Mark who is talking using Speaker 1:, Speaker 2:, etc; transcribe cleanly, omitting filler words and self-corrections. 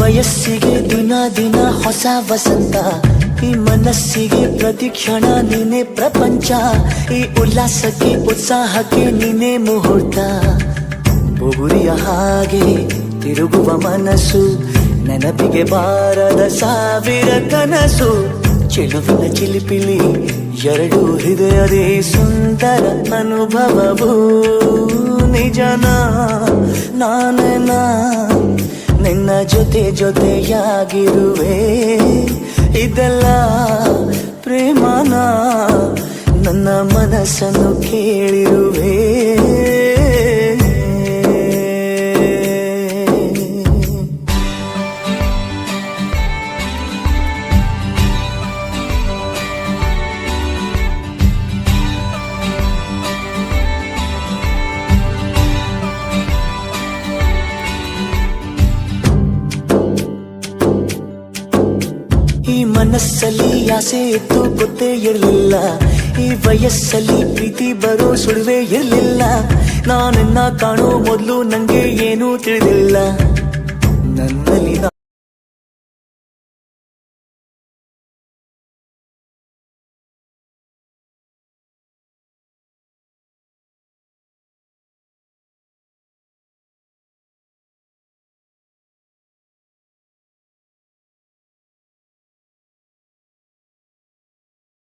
Speaker 1: ವಯಸ್ಸಿಗೆ ದಿನ ದಿನ ಹೊಸ ವಸಂತ, ಈ ಮನಸ್ಸಿಗೆ ಪ್ರತಿ ಕ್ಷಣ ನೀನೆ ಪ್ರಪಂಚ, ಈ ಉಲ್ಲಾಸಕ್ಕೆ ಉತ್ಸಾಹಕ್ಕೆ ನೀನೆ ಮುಹೂರ್ತ. ಬುಗುರಿಯ ಹಾಗೆ ತಿರುಗುವ ಮನಸ್ಸು, ನೆನಪಿಗೆ ಬಾರದ ಸಾವಿರ ಕನಸು. ಚೆಲುವಿನ ಚಿಲಿಪಿಲಿ ಎರಡು ಹೃದಯದೇ ಸುಂದರ ಅನುಭವವು. ನಿಜನ ನಾನೇನ ನಿನ್ನ ಜೊತೆ ಜೊತೆಯಾಗಿರುವೆ, ಇದೆಲ್ಲ ಪ್ರೇಮನ ನನ್ನ ಮನಸ್ಸನ್ನು ಕೇಳಿರುವೆ. ಈ ಮನಸ್ಸಲ್ಲಿ ಆಸೆ ಇತ್ತು ಗೊತ್ತೇ ಇರಲಿಲ್ಲ, ಈ ವಯಸ್ಸಲ್ಲಿ ಪ್ರೀತಿ ಬರೋ ಸುಳಿವೇ ಇರಲಿಲ್ಲ. ನಾನನ್ನ ಕಾಣೋ ಮೊದಲು ನಂಗೆ ಏನೂ ತಿಳಿದಿಲ್ಲ, ನನ್ನಲ್ಲಿ